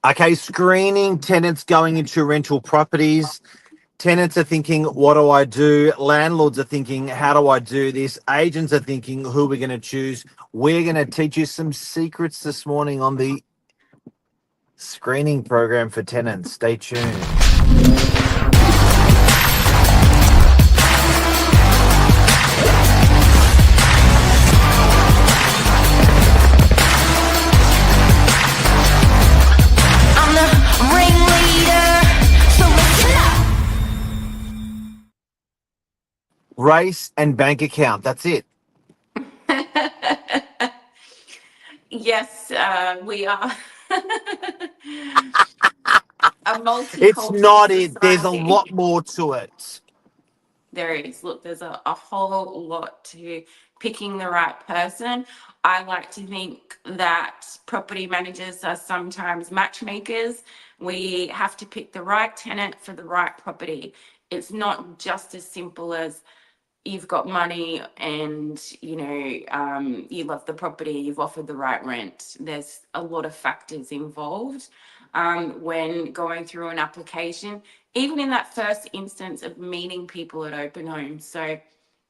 Okay, screening tenants going into rental properties. Tenants are thinking, what do I do? Landlords are thinking, how do I do this? Agents are thinking, who are we going to choose? We're going to teach you some secrets this morning on the screening program for tenants. Stay tuned. Race and bank account. That's it. Yes, we are a It's multicultural not it. There's a society. lot more to it. There is. Look, there's a whole lot to picking the right person. I like to think that property managers are sometimes matchmakers. We have to pick the right tenant for the right property. It's not just as simple as you've got money and you love the property, you've offered the right rent. There's a lot of factors involved when going through an application, even in that first instance of meeting people at open homes. So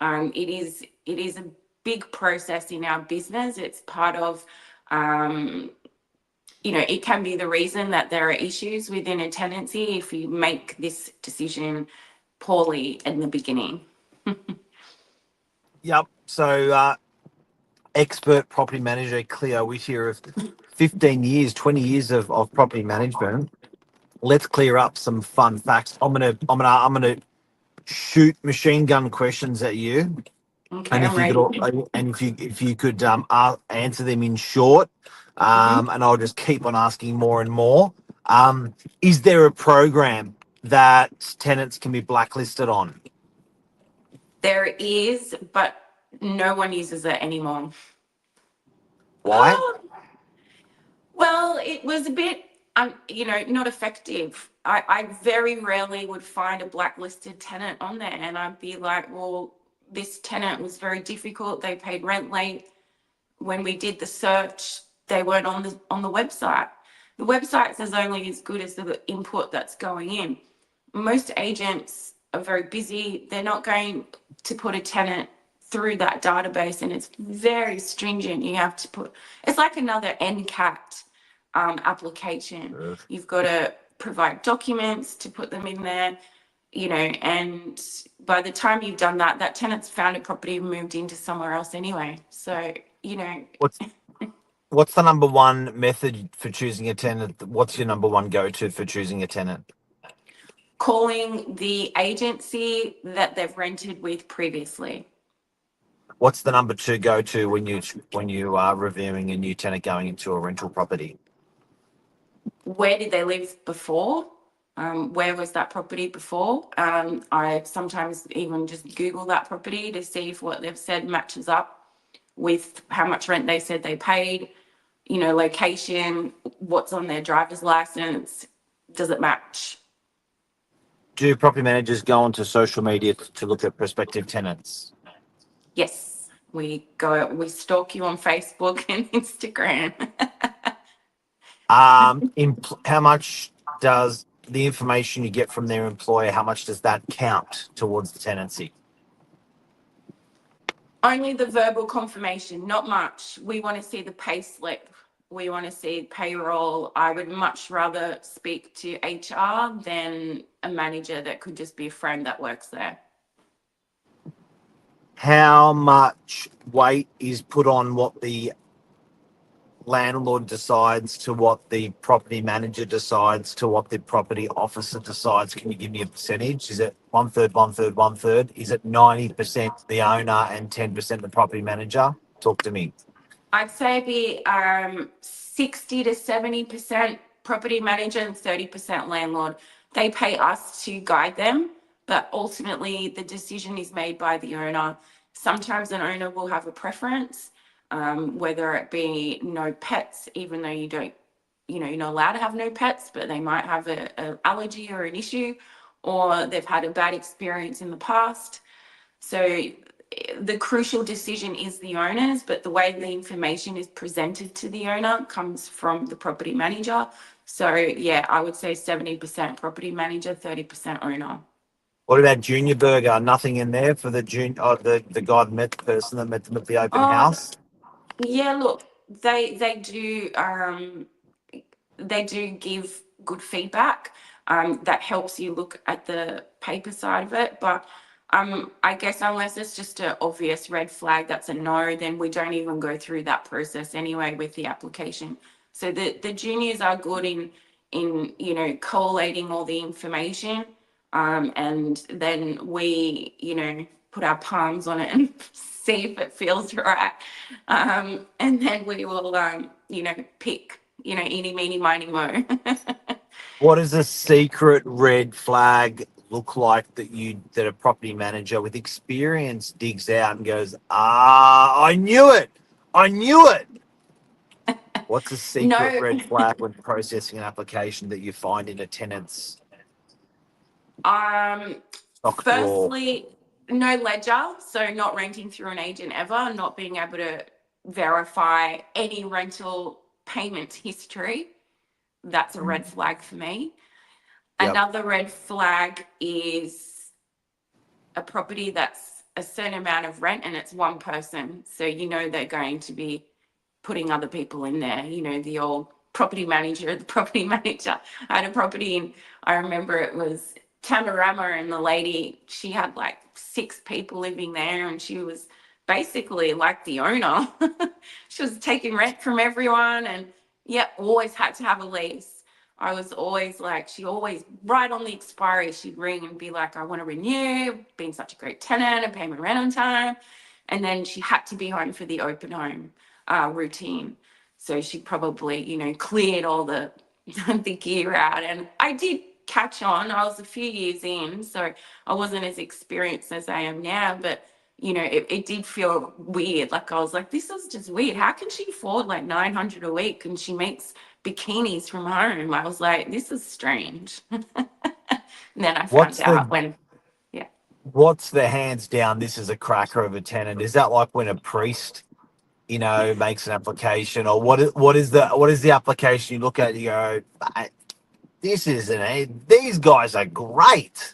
it is a big process in our business. It's part of it can be the reason that there are issues within a tenancy if you make this decision poorly in the beginning. Yep. So, expert property manager Cleo Whittier of 15 years, 20 years of property management. Let's clear up some fun facts. I'm gonna shoot machine gun questions at you, Okay, and I'm ready. if you could answer them in short, Mhm. and I'll just keep on asking more and more. Is there a program that tenants can be blacklisted on? There is, but no one uses it anymore. Why? Well, it was a bit, not effective. I very rarely would find a blacklisted tenant on there, and I'd be like, well, this tenant was very difficult. They paid rent late. When we did the search, they weren't on the website. The website is only as good as the input that's going in. Most agents are very busy. They're not going to put a tenant through that database, and it's very stringent. You have to put, it's like another NCAT application. You've got to provide documents to put them in there, and by the time you've done that, that tenant's found a property and moved into somewhere else anyway. So, What's what's the number one method for choosing a tenant? What's your number one go-to for choosing a tenant? calling the agency that they've rented with previously. What's the number two go-to when you are reviewing a new tenant going into a rental property? Where did they live before? Where was that property before? I sometimes even just Google that property to see if what they've said matches up with how much rent they said they paid, location, what's on their driver's license, does it match? Do property managers go onto social media to look at prospective tenants? Yes, we stalk you on Facebook and Instagram. How much does the information you get from their employer, how much does that count towards the tenancy? Only the verbal confirmation, not much. We want to see the pay slip. We want to see payroll. I would much rather speak to HR than a manager that could just be a friend that works there. How much weight is put on what the landlord decides to what the property manager decides to what the property officer decides? Can you give me a percentage? Is it one third, one third, one third? Is it 90% the owner and 10% the property manager? Talk to me. I'd say be 60 to 70% property manager and 30% landlord. They pay us to guide them, but ultimately the decision is made by the owner. Sometimes an owner will have a preference, whether it be no pets, even though you're not allowed to have no pets, but they might have an allergy or an issue, or they've had a bad experience in the past. So the crucial decision is the owner's, but the way the information is presented to the owner comes from the property manager. So yeah, I would say 70% property manager, 30% owner. What about Junior Burger? Nothing in there for the the guy that met the person that met them at the open Oh, house. yeah, look, they do give good feedback. That helps you look at the paper side of it. But I guess unless it's just an obvious red flag that's a no, then we don't even go through that process anyway with the application. So the juniors are good in collating all the information, and then we put our palms on it and see if it feels right, and then we will pick eeny, meeny, miny, mo. What does a secret red flag look like that a property manager with experience digs out and goes, ah, I knew it. I knew it. What's a secret No, red flag when processing an application that you find in a tenant's um, stock drawer? firstly, no ledger, so not renting through an agent ever, not being able to verify any rental payment history. That's a red flag for me. Yep. Another red flag is a property that's a certain amount of rent and it's one person. So they're going to be putting other people in there, the old property manager, the property manager. I had a property and I remember it was Tamarama, and the lady, she had like 6 people living there and she was basically like the owner. She was taking rent from everyone and always had to have a lease. I was always like, she always, right on the expiry, she'd ring and be like, I want to renew, being such a great tenant and pay my rent on time. And then she had to be home for the open home routine. So she probably, cleared all the the gear out. And I did catch on. I was a few years in, so I wasn't as experienced as I am now, but it did feel weird. Like I was like, this is just weird. How can she afford like 900 a week and she makes bikinis from home? I was like, this is strange. And then I found What's out the when, yeah. what's the hands down? This is a cracker of a tenant. Is that like when a priest, makes an application, or what is the application you look at? And you go, "Mate, this isn't it. These guys are great.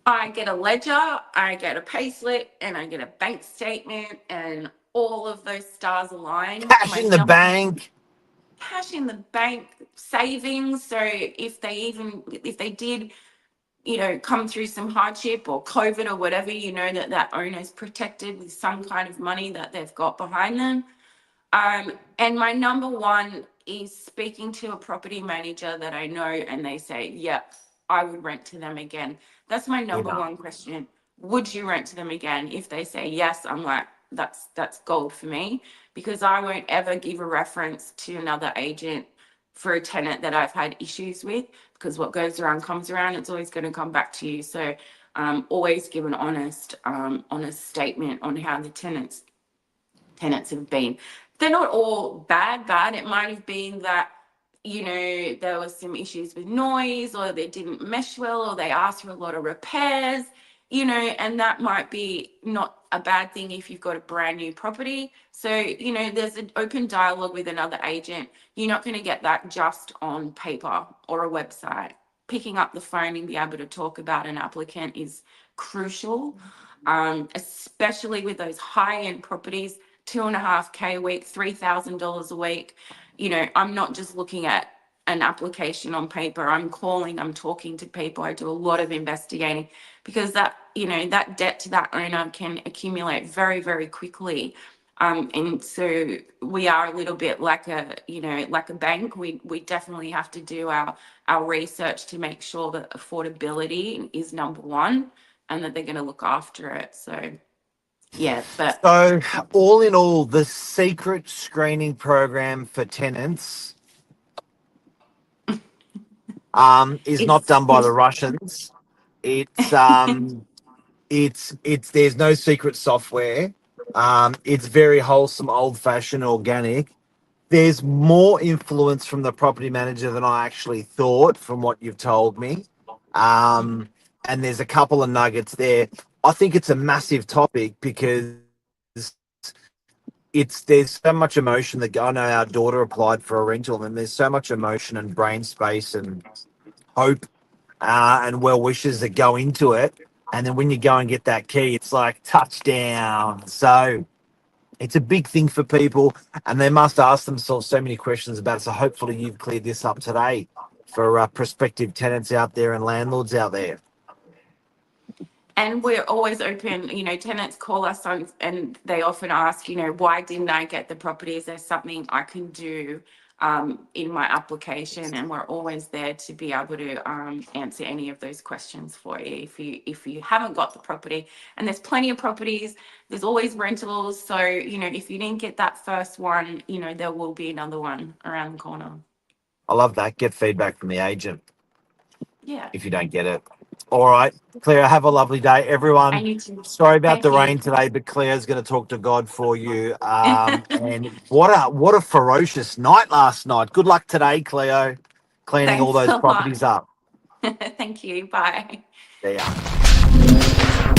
I get a ledger, I get a payslip, and I get a bank statement, and all of those stars align. Cash in the bank. Cash in the bank, savings. So if they did, come through some hardship or COVID or whatever, that owner's protected with some kind of money that they've got behind them. And my number one is speaking to a property manager that I know and they say, yeah, I would rent to them again. That's my number Winner. one question. Would you rent to them again? If they say yes, I'm like, that's gold for me, because I won't ever give a reference to another agent for a tenant that I've had issues with, because what goes around comes around. It's always going to come back to you. So always give an honest statement on how the tenants have been. They're not all bad. It might have been that, there was some issues with noise, or they didn't mesh well, or they asked for a lot of repairs, and that might be not a bad thing if you've got a brand new property. So, there's an open dialogue with another agent. You're not going to get that just on paper or a website. Picking up the phone and be able to talk about an applicant is crucial, especially with those high-end properties. 2.5K a week, $3,000 a week. I'm not just looking at an application on paper. I'm calling, I'm talking to people. I do a lot of investigating, because that debt to that owner can accumulate very, very quickly. And so we are a little bit like a bank. We definitely have to do our research to make sure that affordability is number one and that they're going to look after it. So yeah, but So, all in all, the secret screening program for tenants is not it's done by the Russians. It's there's no secret software. It's very wholesome, old-fashioned, organic. There's more influence from the property manager than I actually thought, from what you've told me. And there's a couple of nuggets there. I think it's a massive topic because there's so much emotion that I know our daughter applied for a rental, and there's so much emotion and brain space and hope and well wishes that go into it. And then when you go and get that key, it's like touchdown. So it's a big thing for people, and they must ask themselves so many questions about it. So hopefully you've cleared this up today for prospective tenants out there and landlords out there. And we're always open, tenants call us on and they often ask, why didn't I get the property? Is there something I can do in my application? And we're always there to be able to answer any of those questions for you. If you haven't got the property, and there's plenty of properties, there's always rentals. So, if you didn't get that first one, there will be another one around the corner. I love that. Get feedback from the agent Yeah. if you don't get it. All right, Claire, have a lovely day. Everyone, And you too. sorry about Thank the you. rain today, but Claire's going to talk to God for you. And what a ferocious night last night. Good luck today, Cleo, cleaning all Thanks those a lot. properties up. Thank you. Bye. See ya.